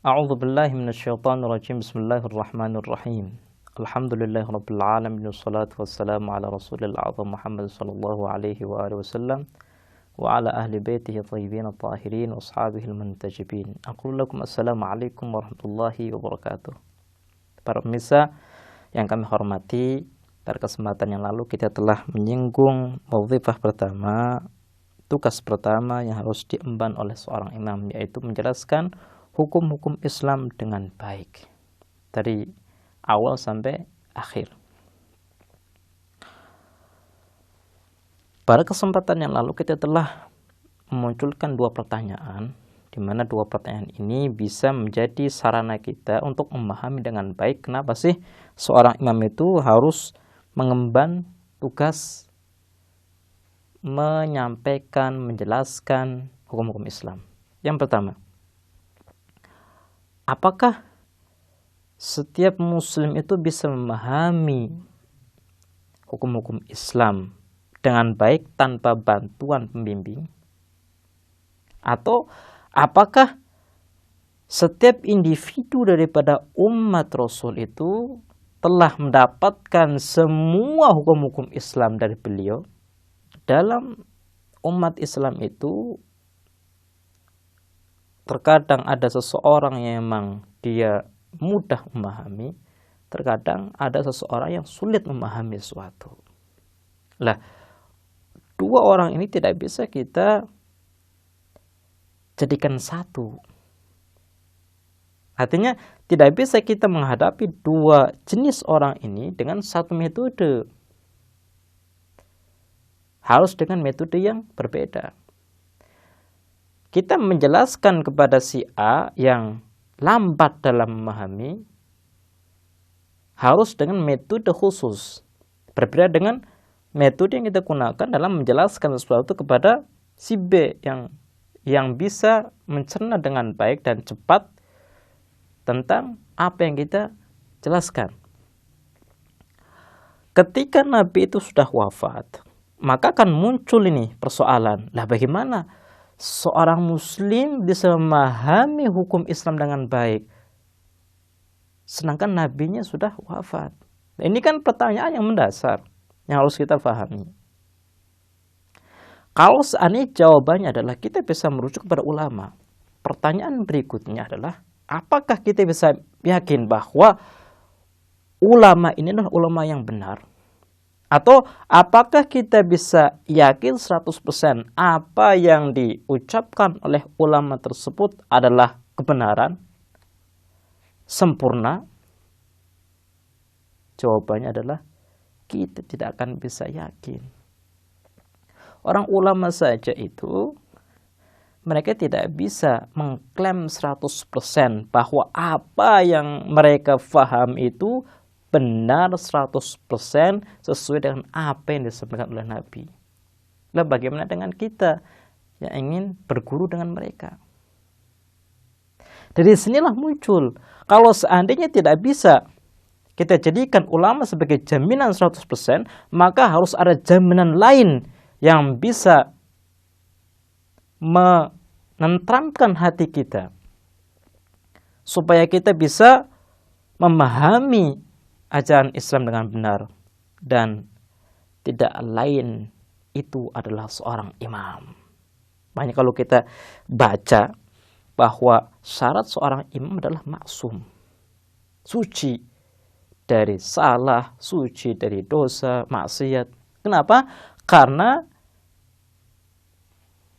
A'udzu billahi minasyaitonir rajim. Bismillahirrahmanirrahim. Alhamdulillahirabbil alamin wassalatu wassalamu ala rasulil a'zam Muhammad sallallahu alaihi wa alihi wasallam wa ala ahli baitihi thayyibin tahirin wa ashabihil muntajibin. Aqulu lakum assalamualaikum warahmatullahi wabarakatuh. Para pemirsa yang kami hormati, pada kesempatan yang lalu kita telah menyinggung wazifah pertama, tugas pertama yang harus diemban oleh seorang imam, yaitu menjelaskan hukum-hukum Islam dengan baik dari awal sampai akhir. Pada kesempatan yang lalu kita telah memunculkan dua pertanyaan, di mana dua pertanyaan ini bisa menjadi sarana kita untuk memahami dengan baik kenapa sih seorang imam itu harus mengemban tugas menyampaikan, menjelaskan hukum-hukum Islam. Yang pertama, apakah setiap muslim itu bisa memahami hukum-hukum Islam dengan baik tanpa bantuan pembimbing? Atau apakah setiap individu daripada umat Rasul itu telah mendapatkan semua hukum-hukum Islam dari beliau? Dalam umat Islam itu terkadang ada seseorang yang memang dia mudah memahami, terkadang ada seseorang yang sulit memahami sesuatu. Lah, dua orang ini tidak bisa kita jadikan satu. Artinya tidak bisa kita menghadapi dua jenis orang ini dengan satu metode. Harus dengan metode yang berbeda. Kita menjelaskan kepada si A yang lambat dalam memahami harus dengan metode khusus, berbeda dengan metode yang kita gunakan dalam menjelaskan sesuatu kepada si B yang bisa mencerna dengan baik dan cepat tentang apa yang kita jelaskan. Ketika Nabi itu sudah wafat, maka akan muncul ini persoalan. Lah, bagaimana seorang muslim bisa memahami hukum Islam dengan baik sedangkan nabinya sudah wafat? Nah, ini kan pertanyaan yang mendasar yang harus kita pahami. Kalau seandainya jawabannya adalah kita bisa merujuk kepada ulama, pertanyaan berikutnya adalah apakah kita bisa yakin bahwa ulama ini adalah ulama yang benar? Atau apakah kita bisa yakin 100% apa yang diucapkan oleh ulama tersebut adalah kebenaran, sempurna? Jawabannya adalah kita tidak akan bisa yakin. Orang ulama saja itu, mereka tidak bisa mengklaim 100% bahwa apa yang mereka faham itu benar 100% sesuai dengan apa yang disampaikan oleh Nabi. Lah, bagaimana dengan kita yang ingin berguru dengan mereka? Dari sinilah muncul, kalau seandainya tidak bisa kita jadikan ulama sebagai jaminan 100%, maka harus ada jaminan lain yang bisa menenteramkan hati kita supaya kita bisa memahami ajaran Islam dengan benar, dan tidak lain itu adalah seorang imam. Makanya kalau kita baca bahwa syarat seorang imam adalah maksum, suci dari salah, suci dari dosa, maksiat. Kenapa? Karena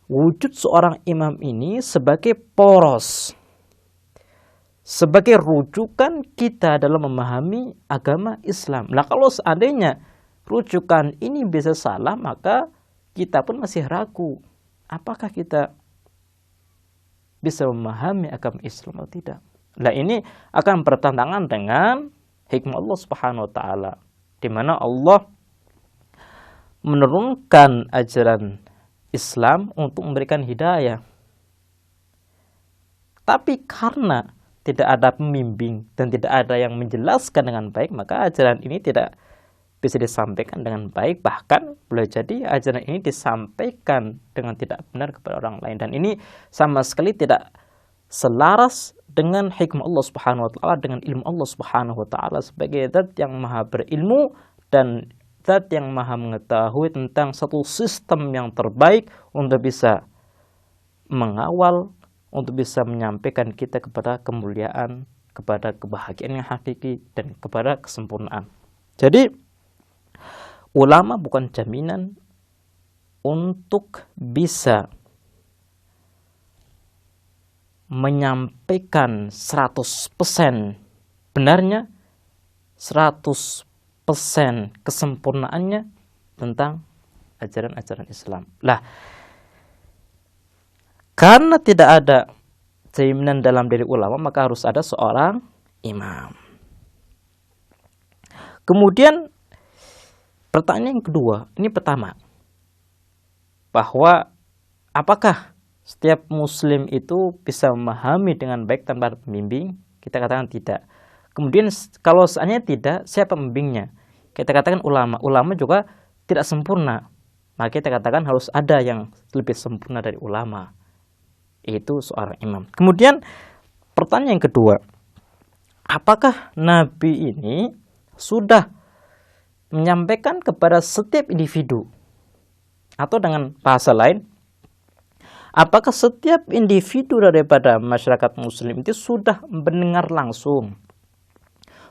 wujud seorang imam ini sebagai poros, sebagai rujukan kita dalam memahami agama Islam. Nah, kalau seandainya rujukan ini bisa salah, maka kita pun masih ragu apakah kita bisa memahami agama Islam atau tidak. Nah, ini akan bertentangan dengan hikmah Allah Subhanahu wa taala, di mana Allah menurunkan ajaran Islam untuk memberikan hidayah. Tapi karena tidak ada pembimbing dan tidak ada yang menjelaskan dengan baik, maka ajaran ini tidak bisa disampaikan dengan baik. Bahkan boleh jadi ajaran ini disampaikan dengan tidak benar kepada orang lain. Dan ini sama sekali tidak selaras dengan hikmah Allah Subhanahu wa taala, dengan ilmu Allah Subhanahu wa taala sebagai zat yang maha berilmu dan zat yang maha mengetahui tentang satu sistem yang terbaik untuk bisa mengawal, untuk bisa menyampaikan kita kepada kemuliaan, kepada kebahagiaan yang hakiki, dan kepada kesempurnaan. Jadi ulama bukan jaminan untuk bisa menyampaikan 100% benarnya, 100% kesempurnaannya tentang ajaran-ajaran Islam. Lah, karena tidak ada jaminan dalam diri ulama, maka harus ada seorang imam. Kemudian pertanyaan yang kedua, ini pertama, bahwa apakah setiap muslim itu bisa memahami dengan baik tanpa pembimbing? Kita katakan tidak. Kemudian kalau seandainya tidak, siapa pembimbingnya? Kita katakan ulama. Ulama juga tidak sempurna. Maka kita katakan harus ada yang lebih sempurna dari ulama, yaitu seorang imam. Kemudian pertanyaan yang kedua, apakah Nabi ini sudah menyampaikan kepada setiap individu? Atau dengan bahasa lain, apakah setiap individu daripada masyarakat muslim itu sudah mendengar langsung,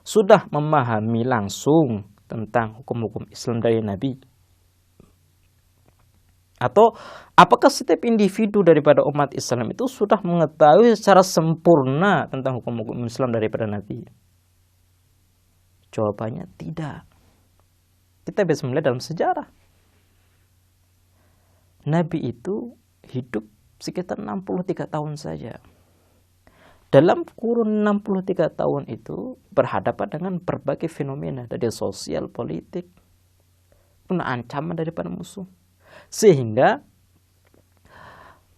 sudah memahami langsung tentang hukum-hukum Islam dari Nabi? Atau apakah setiap individu daripada umat Islam itu sudah mengetahui secara sempurna tentang hukum-hukum Islam daripada Nabi? Jawabannya tidak. Kita bisa melihat dalam sejarah, Nabi itu hidup sekitar 63 tahun saja. Dalam kurun 63 tahun itu berhadapan dengan berbagai fenomena dari sosial, politik, pun ancaman daripada musuh. Sehingga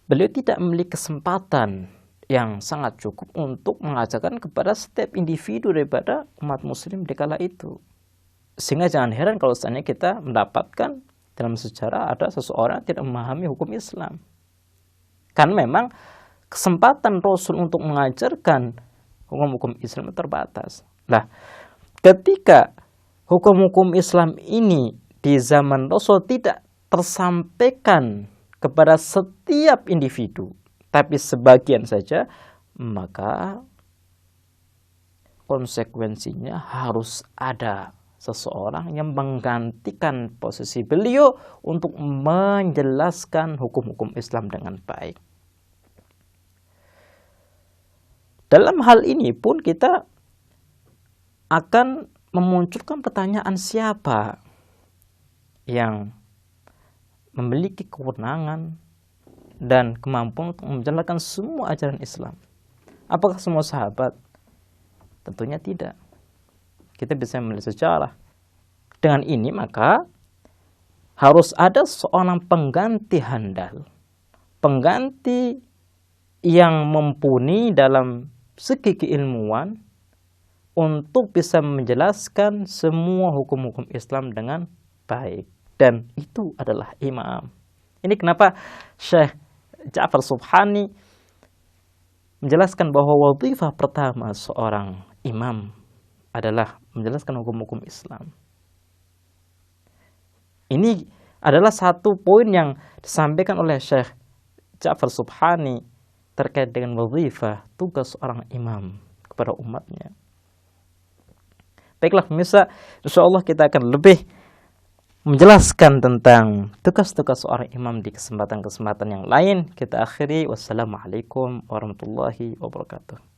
beliau tidak memiliki kesempatan yang sangat cukup untuk mengajarkan kepada setiap individu daripada umat muslim di kala itu. Sehingga jangan heran kalau seandainya kita mendapatkan dalam sejarah ada seseorang yang tidak memahami hukum Islam. Karena memang kesempatan Rasul untuk mengajarkan hukum-hukum Islam terbatas. Nah, ketika hukum-hukum Islam ini di zaman Rasul tidak tersampaikan kepada setiap individu, tapi sebagian saja, maka konsekuensinya harus ada seseorang yang menggantikan posisi beliau untuk menjelaskan hukum-hukum Islam dengan baik. Dalam hal ini pun kita akan memunculkan pertanyaan, siapa yang memiliki kewenangan dan kemampuan untuk menjalankan semua ajaran Islam? Apakah semua sahabat? Tentunya tidak. Kita bisa melihat sejarah. Dengan ini maka harus ada seorang pengganti handal, pengganti yang mumpuni dalam segi keilmuan untuk bisa menjelaskan semua hukum-hukum Islam dengan baik. Dan itu adalah imam. Ini kenapa Syekh Ja'far Subhani menjelaskan bahwa wadhifah pertama seorang imam adalah menjelaskan hukum-hukum Islam. Ini adalah satu poin yang disampaikan oleh Syekh Ja'far Subhani terkait dengan wadhifah, tugas seorang imam kepada umatnya. Baiklah pemirsa, insyaallah kita akan lebih menjelaskan tentang tugas-tugas seorang imam di kesempatan-kesempatan yang lain. Kita akhiri, wassalamualaikum warahmatullahi wabarakatuh.